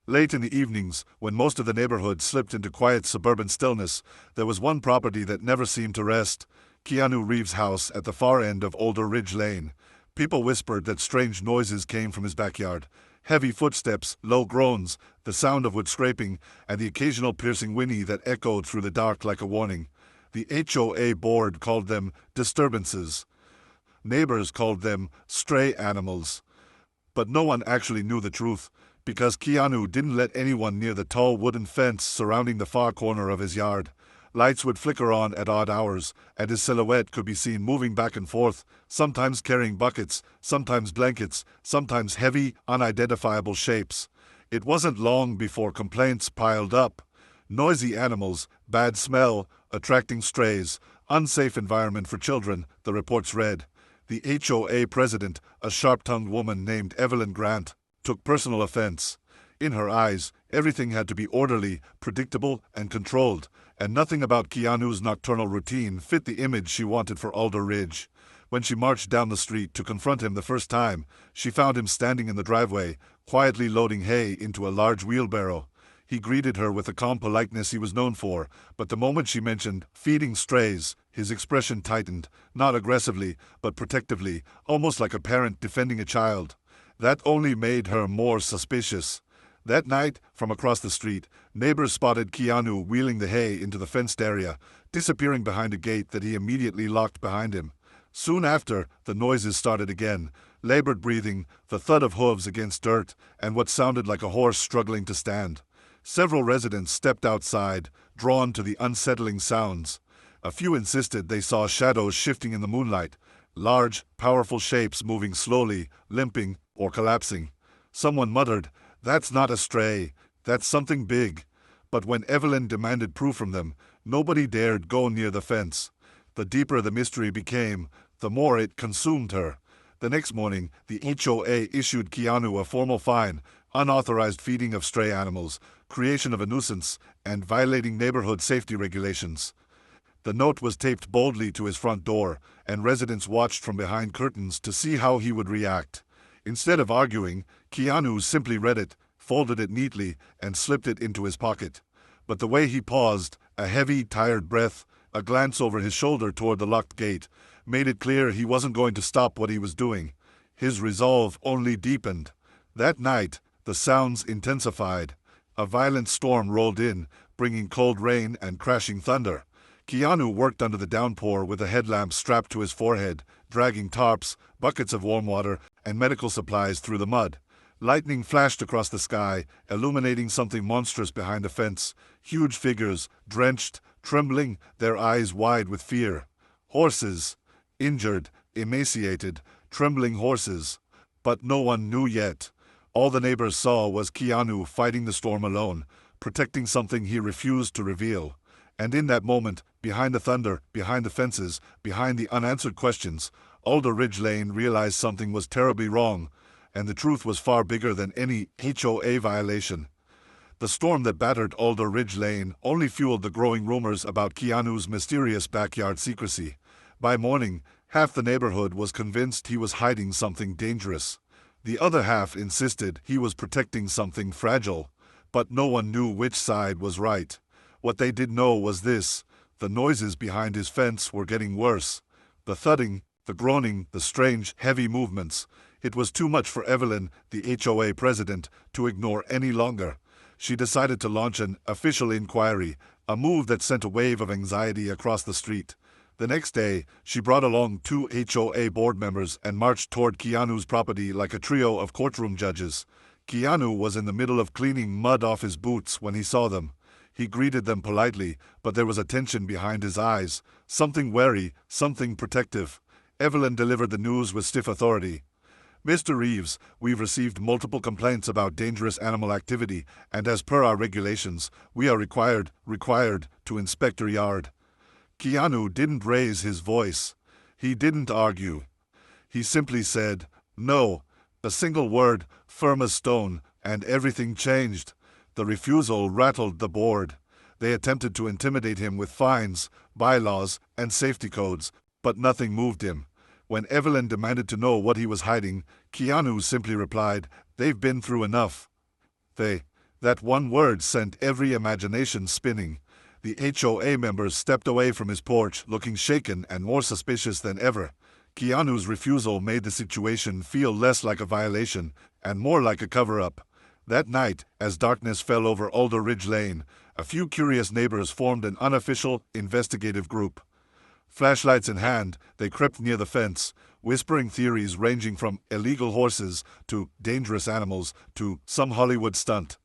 Late in the evenings, when most of the neighborhood slipped into quiet suburban stillness, there was one property that never seemed to rest: Keanu Reeves' house at the far end of Older Ridge Lane. People whispered that strange noises came from his backyard. Heavy footsteps, low groans, the sound of wood scraping, and the occasional piercing whinny that echoed through the dark like a warning. The HOA board called them disturbances. Neighbors called them stray animals. But no one actually knew the truth, because Keanu didn't let anyone near the tall wooden fence surrounding the far corner of his yard. Lights would flicker on at odd hours, and his silhouette could be seen moving back and forth, sometimes carrying buckets, sometimes blankets, sometimes heavy, unidentifiable shapes. It wasn't long before complaints piled up. Noisy animals, bad smell, attracting strays, unsafe environment for children, the reports read. The HOA president, a sharp-tongued woman named Evelyn Grant, took personal offense. In her eyes, everything had to be orderly, predictable, and controlled, and nothing about Keanu's nocturnal routine fit the image she wanted for Alder Ridge. When she marched down the street to confront him the first time, she found him standing in the driveway, quietly loading hay into a large wheelbarrow. He greeted her with the calm politeness he was known for, but the moment she mentioned feeding strays, his expression tightened, not aggressively, but protectively, almost like a parent defending a child. That only made her more suspicious. That night, from across the street, neighbors spotted Keanu wheeling the hay into the fenced area, disappearing behind a gate that he immediately locked behind him. Soon after, the noises started again: labored breathing, the thud of hooves against dirt, and what sounded like a horse struggling to stand. Several residents stepped outside, drawn to the unsettling sounds. A few insisted they saw shadows shifting in the moonlight, large, powerful shapes moving slowly, limping, or collapsing. Someone muttered, "That's not a stray, that's something big." But when Evelyn demanded proof from them, nobody dared go near the fence. The deeper the mystery became, the more it consumed her. The next morning, the HOA issued Keanu a formal fine: unauthorized feeding of stray animals, creation of a nuisance, and violating neighborhood safety regulations. The note was taped boldly to his front door, and residents watched from behind curtains to see how he would react. Instead of arguing, Keanu simply read it, folded it neatly, and slipped it into his pocket. But the way he paused, a heavy, tired breath, a glance over his shoulder toward the locked gate, made it clear he wasn't going to stop what he was doing. His resolve only deepened. That night, the sounds intensified. A violent storm rolled in, bringing cold rain and crashing thunder. Keanu worked under the downpour with a headlamp strapped to his forehead, dragging tarps, buckets of warm water, and medical supplies through the mud. Lightning flashed across the sky, illuminating something monstrous behind the fence. Huge figures, drenched, trembling, their eyes wide with fear. Horses. Injured, emaciated, trembling horses. But no one knew yet. All the neighbors saw was Keanu fighting the storm alone, protecting something he refused to reveal. And in that moment, behind the thunder, behind the fences, behind the unanswered questions, Alder Ridge Lane realized something was terribly wrong, and the truth was far bigger than any HOA violation. The storm that battered Alder Ridge Lane only fueled the growing rumors about Keanu's mysterious backyard secrecy. By morning, half the neighborhood was convinced he was hiding something dangerous. The other half insisted he was protecting something fragile, but no one knew which side was right. What they did know was this: the noises behind his fence were getting worse. The thudding, the groaning, the strange, heavy movements. It was too much for Evelyn, the HOA president, to ignore any longer. She decided to launch an official inquiry, a move that sent a wave of anxiety across the street. The next day, she brought along 2 HOA board members and marched toward Keanu's property like a trio of courtroom judges. Keanu was in the middle of cleaning mud off his boots when he saw them. He greeted them politely, but there was a tension behind his eyes, something wary, something protective. Evelyn delivered the news with stiff authority. "Mr. Reeves, we've received multiple complaints about dangerous animal activity, and as per our regulations, we are required to inspect your yard." Keanu didn't raise his voice. He didn't argue. He simply said, "No." A single word, firm as stone, and everything changed. The refusal rattled the board. They attempted to intimidate him with fines, bylaws, and safety codes, but nothing moved him. When Evelyn demanded to know what he was hiding, Keanu simply replied, "They've been through enough." That one word sent every imagination spinning. The HOA members stepped away from his porch, looking shaken and more suspicious than ever. Keanu's refusal made the situation feel less like a violation and more like a cover-up. That night, as darkness fell over Alder Ridge Lane, a few curious neighbors formed an unofficial, investigative group. Flashlights in hand, they crept near the fence, whispering theories ranging from illegal horses to dangerous animals to some Hollywood stunt.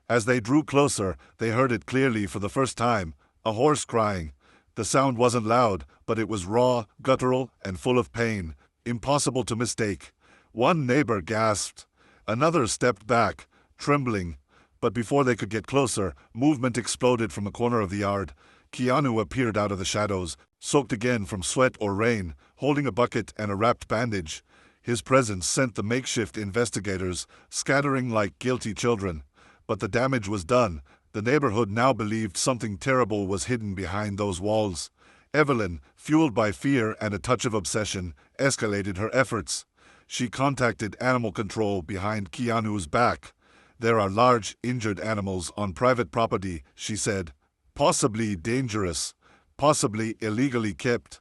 As they drew closer, they heard it clearly for the first time, a horse crying. The sound wasn't loud, but it was raw, guttural, and full of pain, impossible to mistake. One neighbor gasped. Another stepped back, trembling. But before they could get closer, movement exploded from a corner of the yard. Keanu appeared out of the shadows, soaked again from sweat or rain, holding a bucket and a wrapped bandage. His presence sent the makeshift investigators scattering like guilty children. But the damage was done. The neighborhood now believed something terrible was hidden behind those walls. Evelyn, fueled by fear and a touch of obsession, escalated her efforts. She contacted animal control behind Keanu's back. "There are large, injured animals on private property," she said. "Possibly dangerous, possibly illegally kept."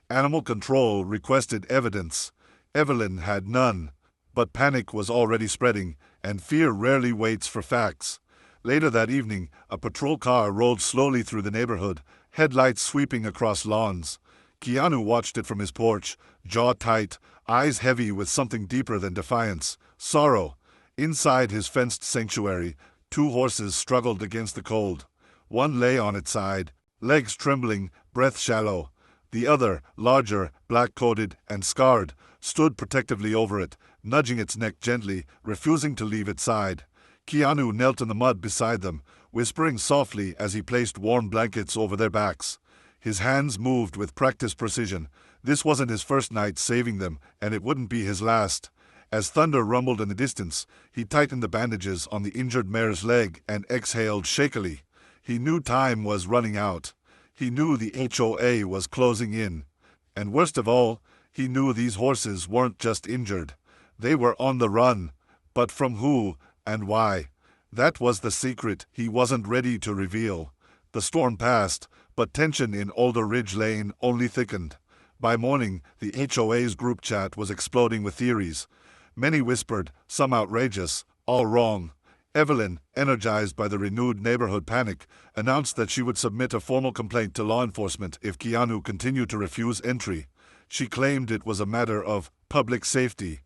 Animal control requested evidence. Evelyn had none. But panic was already spreading, and fear rarely waits for facts. Later that evening, a patrol car rolled slowly through the neighborhood, headlights sweeping across lawns. Keanu watched it from his porch, jaw tight, eyes heavy with something deeper than defiance, sorrow. Inside his fenced sanctuary, two horses struggled against the cold. One lay on its side, legs trembling, breath shallow. The other, larger, black-coated, and scarred, stood protectively over it, nudging its neck gently, refusing to leave its side. Keanu knelt in the mud beside them, whispering softly as he placed warm blankets over their backs. His hands moved with practiced precision. This wasn't his first night saving them, and it wouldn't be his last. As thunder rumbled in the distance, he tightened the bandages on the injured mare's leg and exhaled shakily. He knew time was running out. He knew the HOA was closing in. And worst of all, he knew these horses weren't just injured. They were on the run. But from who and why? That was the secret he wasn't ready to reveal. The storm passed, but tension in Alder Ridge Lane only thickened. By morning, the HOA's group chat was exploding with theories. Many whispered, some outrageous, all wrong. Evelyn, energized by the renewed neighborhood panic, announced that she would submit a formal complaint to law enforcement if Keanu continued to refuse entry. She claimed it was a matter of public safety.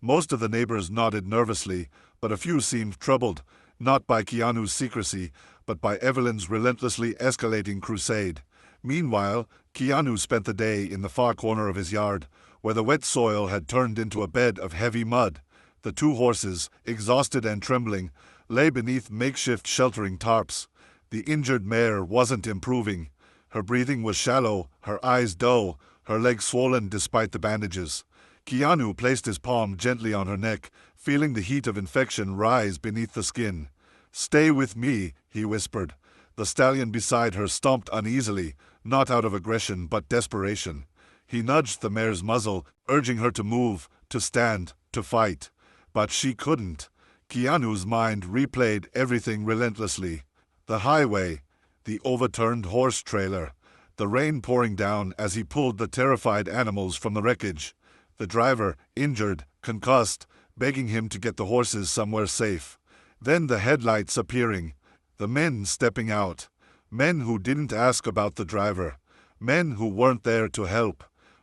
Most of the neighbors nodded nervously, but a few seemed troubled, not by Keanu's secrecy, but by Evelyn's relentlessly escalating crusade. Meanwhile, Keanu spent the day in the far corner of his yard, where the wet soil had turned into a bed of heavy mud. The two horses, exhausted and trembling, lay beneath makeshift sheltering tarps. The injured mare wasn't improving. Her breathing was shallow, her eyes dull, her legs swollen despite the bandages. Keanu placed his palm gently on her neck, feeling the heat of infection rise beneath the skin. "Stay with me," he whispered. The stallion beside her stomped uneasily, not out of aggression but desperation. He nudged the mare's muzzle, urging her to move, to stand, to fight. But she couldn't. Keanu's mind replayed everything relentlessly. The highway, the overturned horse trailer, the rain pouring down as he pulled the terrified animals from the wreckage. The driver, injured, concussed, begging him to get the horses somewhere safe. Then the headlights appearing. The men stepping out. Men who didn't ask about the driver. Men who weren't there to help.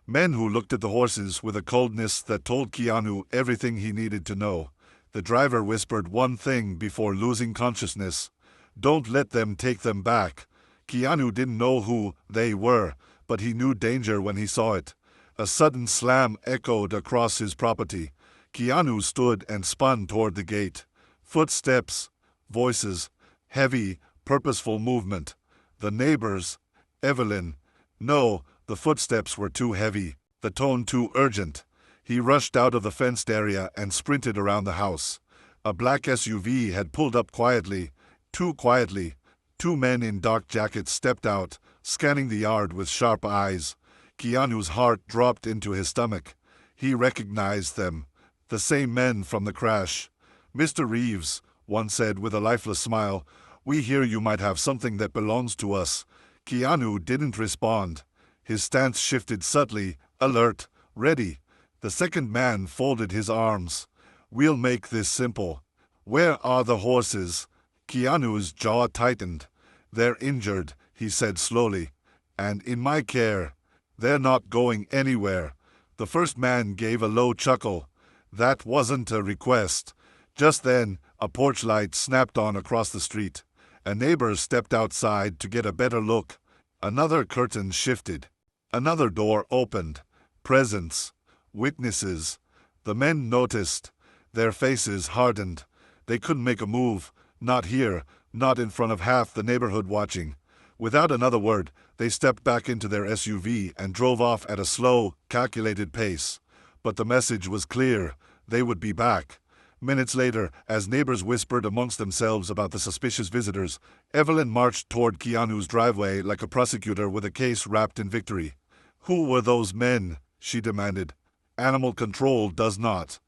Men who looked at the horses with a coldness that told Keanu everything he needed to know. The driver whispered one thing before losing consciousness. "Don't let them take them back." Keanu didn't know who they were, but he knew danger when he saw it. A sudden slam echoed across his property. Keanu stood and spun toward the gate. Footsteps, voices, heavy, purposeful movement. The neighbors, Evelyn. No, the footsteps were too heavy, the tone too urgent. He rushed out of the fenced area and sprinted around the house. A black SUV had pulled up quietly, too quietly. Two men in dark jackets stepped out, scanning the yard with sharp eyes. Keanu's heart dropped into his stomach. He recognized them. The same men from the crash. Mr. Reeves, one said with a lifeless smile. "We hear you might have something that belongs to us." Keanu didn't respond. His stance shifted subtly, alert, ready. The second man folded his arms. "We'll make this simple. Where are the horses?" Keanu's jaw tightened. "They're injured," he said slowly. "And in my care. They're not going anywhere." The first man gave a low chuckle. That wasn't a request. Just then, a porch light snapped on across the street. A neighbor stepped outside to get a better look. Another curtain shifted. Another door opened. Presence. Witnesses. The men noticed. Their faces hardened. They couldn't make a move. Not here. Not in front of half the neighborhood watching. Without another word, they stepped back into their SUV and drove off at a slow, calculated pace. But the message was clear. They would be back. Minutes later, as neighbors whispered amongst themselves about the suspicious visitors, Evelyn marched toward Keanu's driveway like a prosecutor with a case wrapped in victory. "Who were those men?" she demanded. "Animal control does not."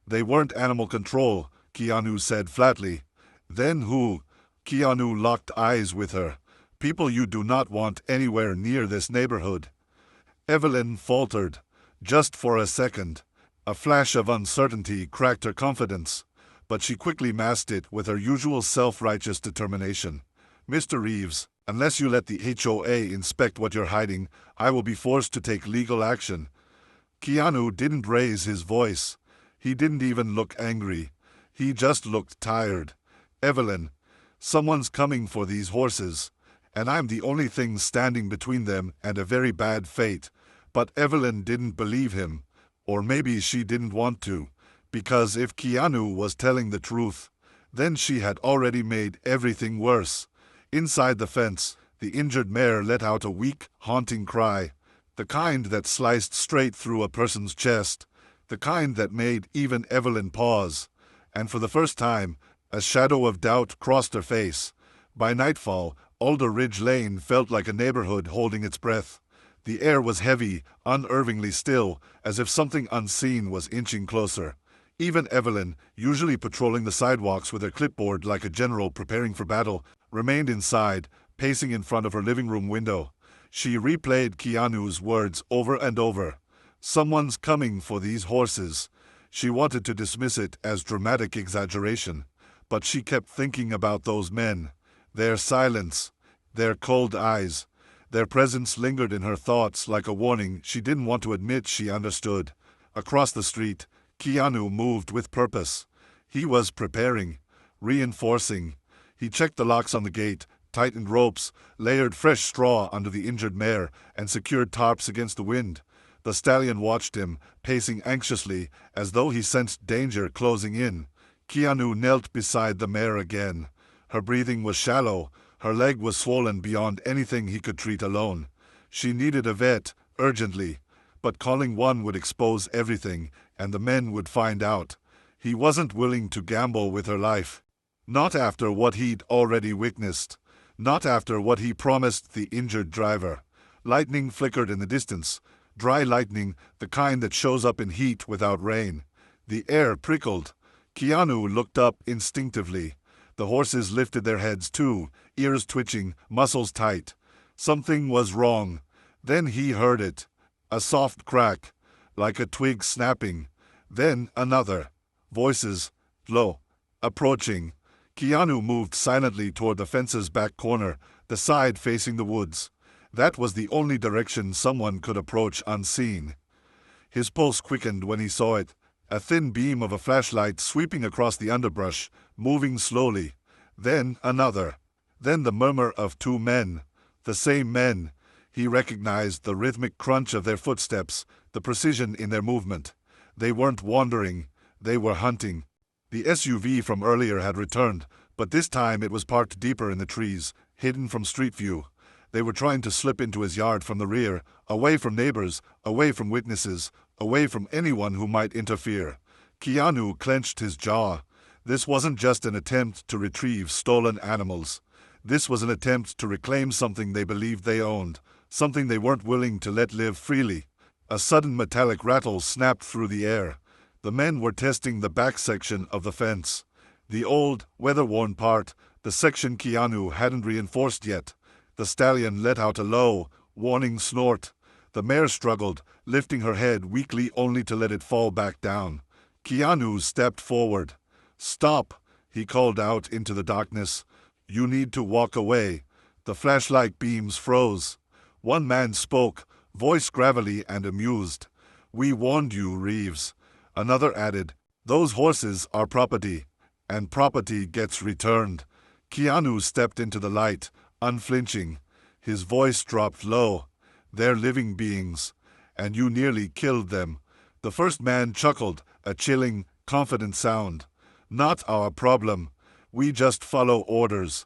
"They weren't animal control," Keanu said flatly. "Then who?" Keanu locked eyes with her. "People you do not want anywhere near this neighborhood." Evelyn faltered. Just for a second. A flash of uncertainty cracked her confidence, but she quickly masked it with her usual self-righteous determination. "Mr. Reeves, unless you let the HOA inspect what you're hiding, I will be forced to take legal action." Keanu didn't raise his voice. He didn't even look angry. He just looked tired. "Evelyn, someone's coming for these horses, and I'm the only thing standing between them and a very bad fate." But Evelyn didn't believe him. Or maybe she didn't want to, because if Keanu was telling the truth, then she had already made everything worse. Inside the fence, the injured mare let out a weak, haunting cry, the kind that sliced straight through a person's chest, the kind that made even Evelyn pause. And for the first time, a shadow of doubt crossed her face. By nightfall, Alder Ridge Lane felt like a neighborhood holding its breath. The air was heavy, unnervingly still, as if something unseen was inching closer. Even Evelyn, usually patrolling the sidewalks with her clipboard like a general preparing for battle, remained inside, pacing in front of her living room window. She replayed Keanu's words over and over. "Someone's coming for these horses." She wanted to dismiss it as dramatic exaggeration, but she kept thinking about those men. Their silence, their cold eyes. Their presence lingered in her thoughts like a warning she didn't want to admit she understood. Across the street, Keanu moved with purpose. He was preparing, reinforcing. He checked the locks on the gate, tightened ropes, layered fresh straw under the injured mare, and secured tarps against the wind. The stallion watched him, pacing anxiously, as though he sensed danger closing in. Keanu knelt beside the mare again. Her breathing was shallow. Her leg was swollen beyond anything he could treat alone. She needed a vet, urgently, but calling one would expose everything, and the men would find out. He wasn't willing to gamble with her life. Not after what he'd already witnessed. Not after what he promised the injured driver. Lightning flickered in the distance. Dry lightning, the kind that shows up in heat without rain. The air prickled. Keanu looked up instinctively. The horses lifted their heads too, ears twitching, muscles tight. Something was wrong. Then he heard it. A soft crack, like a twig snapping. Then another. Voices, low, approaching. Keanu moved silently toward the fence's back corner, the side facing the woods. That was the only direction someone could approach unseen. His pulse quickened when he saw it. A thin beam of a flashlight sweeping across the underbrush, moving slowly. Then another. Then the murmur of two men. The same men. He recognized the rhythmic crunch of their footsteps, the precision in their movement. They weren't wandering. They were hunting. The SUV from earlier had returned, but this time it was parked deeper in the trees, hidden from street view. They were trying to slip into his yard from the rear, away from neighbors, away from witnesses, away from anyone who might interfere. Keanu clenched his jaw. This wasn't just an attempt to retrieve stolen animals. This was an attempt to reclaim something they believed they owned, something they weren't willing to let live freely. A sudden metallic rattle snapped through the air. The men were testing the back section of the fence. The old, weather-worn part, the section Keanu hadn't reinforced yet. The stallion let out a low, warning snort. The mare struggled, lifting her head weakly only to let it fall back down. Keanu stepped forward. "Stop," he called out into the darkness. "You need to walk away." The flashlight beams froze. One man spoke, voice gravelly and amused. "We warned you, Reeves." Another added, "Those horses are property, and property gets returned." Keanu stepped into the light, unflinching. His voice dropped low. "They're living beings, and you nearly killed them." The first man chuckled, a chilling, confident sound. "Not our problem. We just follow orders."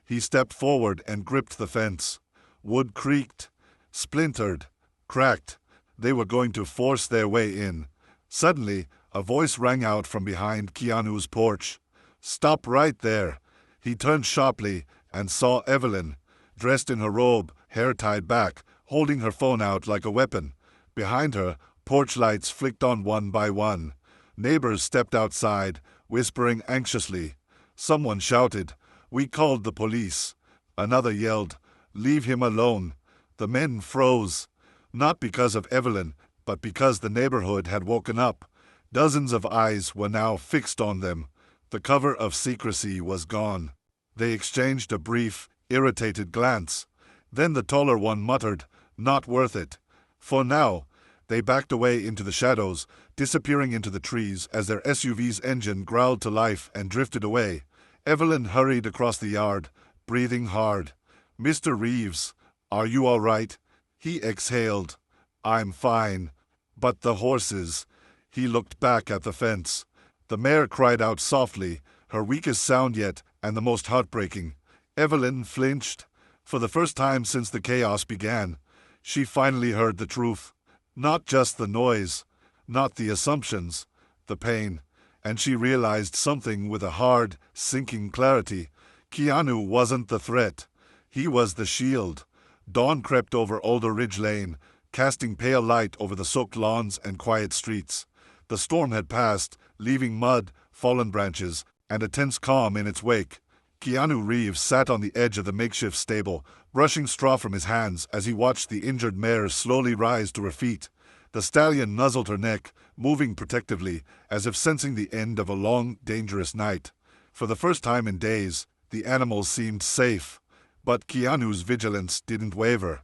He stepped forward and gripped the fence. Wood creaked, splintered, cracked. They were going to force their way in. Suddenly, a voice rang out from behind Keanu's porch. "Stop right there." He turned sharply and saw Evelyn, dressed in her robe, hair tied back, holding her phone out like a weapon. Behind her, porch lights flicked on one by one. Neighbors stepped outside, whispering anxiously. Someone shouted, "We called the police." Another yelled, "Leave him alone." The men froze, not because of Evelyn, but because the neighborhood had woken up. Dozens of eyes were now fixed on them. The cover of secrecy was gone. They exchanged a brief, irritated glance. Then the taller one muttered, "Not worth it." For now, they backed away into the shadows, disappearing into the trees as their SUV's engine growled to life and drifted away. Evelyn hurried across the yard, breathing hard. "Mr. Reeves, are you all right?" He exhaled. "I'm fine. But the horses." He looked back at the fence. The mare cried out softly, her weakest sound yet and the most heartbreaking. Evelyn flinched. For the first time since the chaos began, she finally heard the truth. Not just the noise, not the assumptions, the pain. And she realized something with a hard, sinking clarity. Keanu wasn't the threat. He was the shield. Dawn crept over Older Ridge Lane, casting pale light over the soaked lawns and quiet streets. The storm had passed, leaving mud, fallen branches, and a tense calm in its wake. Keanu Reeves sat on the edge of the makeshift stable, brushing straw from his hands as he watched the injured mare slowly rise to her feet. The stallion nuzzled her neck, moving protectively, as if sensing the end of a long, dangerous night. For the first time in days, the animal seemed safe. But Keanu's vigilance didn't waver.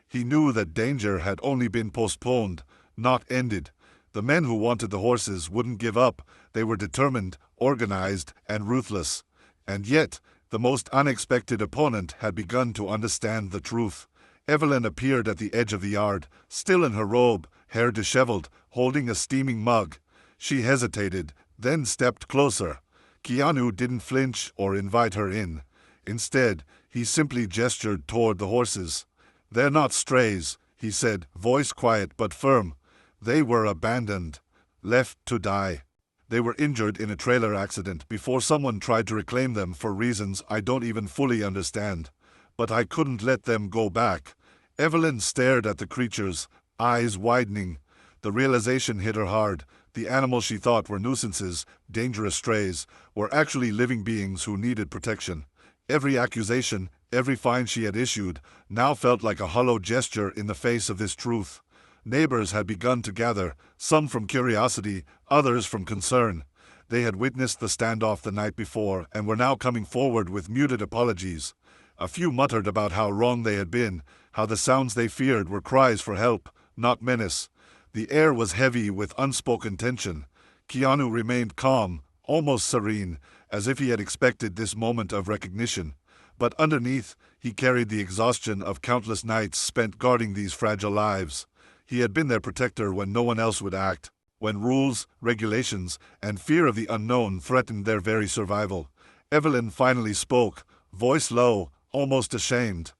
He knew that danger had only been postponed, not ended. The men who wanted the horses wouldn't give up. They were determined, organized, and ruthless. And yet, the most unexpected opponent had begun to understand the truth. Evelyn appeared at the edge of the yard, still in her robe, hair disheveled, holding a steaming mug. She hesitated, then stepped closer. Keanu didn't flinch or invite her in. Instead, he simply gestured toward the horses. "They're not strays," he said, voice quiet but firm. "They were abandoned, left to die. They were injured in a trailer accident before someone tried to reclaim them for reasons I don't even fully understand. But I couldn't let them go back." Evelyn stared at the creatures, eyes widening. The realization hit her hard. The animals she thought were nuisances, dangerous strays, were actually living beings who needed protection. Every accusation, every fine she had issued, now felt like a hollow gesture in the face of this truth. Neighbors had begun to gather, some from curiosity, others from concern. They had witnessed the standoff the night before and were now coming forward with muted apologies. A few muttered about how wrong they had been, how the sounds they feared were cries for help, not menace. The air was heavy with unspoken tension. Keanu remained calm, almost serene, as if he had expected this moment of recognition. But underneath, he carried the exhaustion of countless nights spent guarding these fragile lives. He had been their protector when no one else would act, when rules, regulations, and fear of the unknown threatened their very survival. Evelyn finally spoke, voice low, almost ashamed.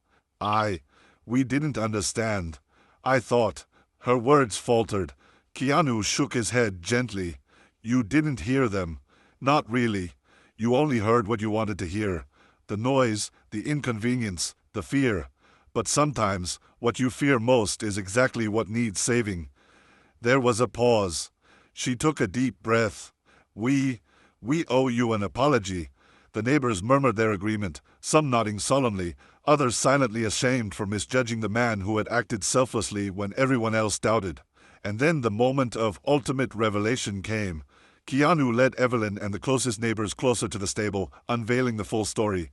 We didn't understand. I thought." Her words faltered. Keanu shook his head gently. "You didn't hear them. Not really. You only heard what you wanted to hear. The noise, the inconvenience, the fear. But sometimes, what you fear most is exactly what needs saving." There was a pause. She took a deep breath. We "We owe you an apology." The neighbors murmured their agreement, some nodding solemnly, others silently ashamed for misjudging the man who had acted selflessly when everyone else doubted. And then the moment of ultimate revelation came. Keanu led Evelyn and the closest neighbors closer to the stable, unveiling the full story.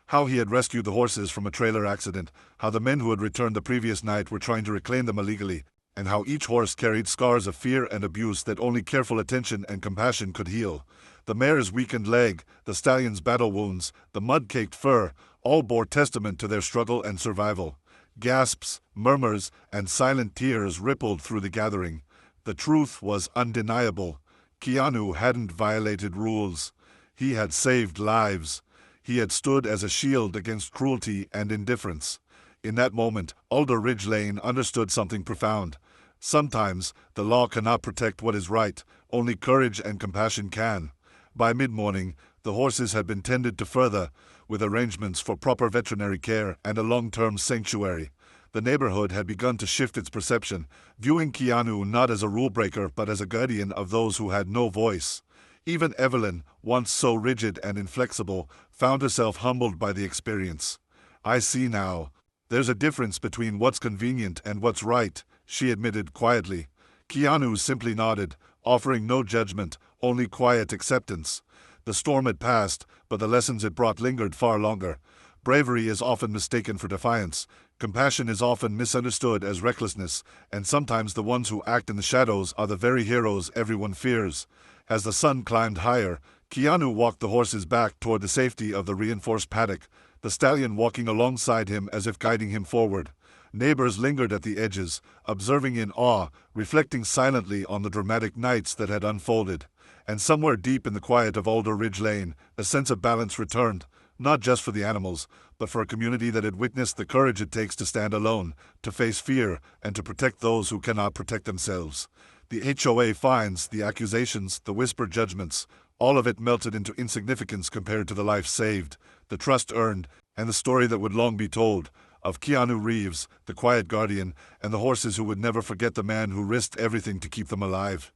How he had rescued the horses from a trailer accident, how the men who had returned the previous night were trying to reclaim them illegally, and how each horse carried scars of fear and abuse that only careful attention and compassion could heal. The mare's weakened leg, the stallion's battle wounds, the mud-caked fur, all bore testament to their struggle and survival. Gasps, murmurs, and silent tears rippled through the gathering. The truth was undeniable. Keanu hadn't violated rules. He had saved lives. He had stood as a shield against cruelty and indifference. In that moment, Alder Ridge Lane understood something profound. Sometimes, the law cannot protect what is right, only courage and compassion can. By mid-morning, the horses had been tended to further, with arrangements for proper veterinary care and a long-term sanctuary. The neighborhood had begun to shift its perception, viewing Keanu not as a rule-breaker but as a guardian of those who had no voice. Even Evelyn, once so rigid and inflexible, found herself humbled by the experience. "I see now. There's a difference between what's convenient and what's right," she admitted quietly. Keanu simply nodded, offering no judgment, only quiet acceptance. The storm had passed, but the lessons it brought lingered far longer. Bravery is often mistaken for defiance. Compassion is often misunderstood as recklessness, and sometimes the ones who act in the shadows are the very heroes everyone fears. As the sun climbed higher, Keanu walked the horses back toward the safety of the reinforced paddock, the stallion walking alongside him as if guiding him forward. Neighbors lingered at the edges, observing in awe, reflecting silently on the dramatic nights that had unfolded. And somewhere deep in the quiet of Alder Ridge Lane, a sense of balance returned, not just for the animals, but for a community that had witnessed the courage it takes to stand alone, to face fear, and to protect those who cannot protect themselves. The HOA fines, the accusations, the whispered judgments, all of it melted into insignificance compared to the life saved, the trust earned, and the story that would long be told, of Keanu Reeves, the quiet guardian, and the horses who would never forget the man who risked everything to keep them alive.